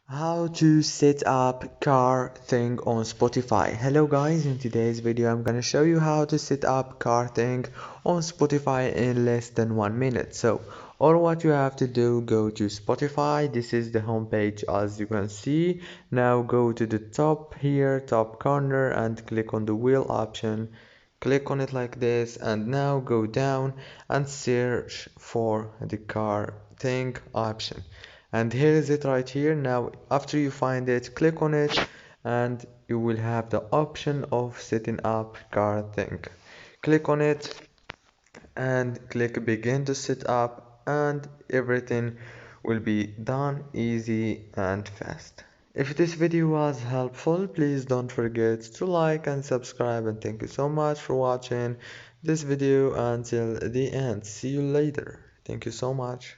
How to set up car thing on Spotify. Hello guys, in today's video I'm gonna show you how to set up car thing on Spotify in less than 1 minute. So all what you have to do, go to Spotify. This is the home page as you can see. Now go to the top here, top corner, and click on the wheel option. Click on it like this, and now go down and search for the car thing option, and here is it right here. Now after you find it, click on it and you will have the option of setting up car thing. Click on it and click begin to set up, and everything will be done easy and fast. If this video was helpful, please don't forget to like and subscribe, and thank you so much for watching this video until the end. See you later. Thank you so much.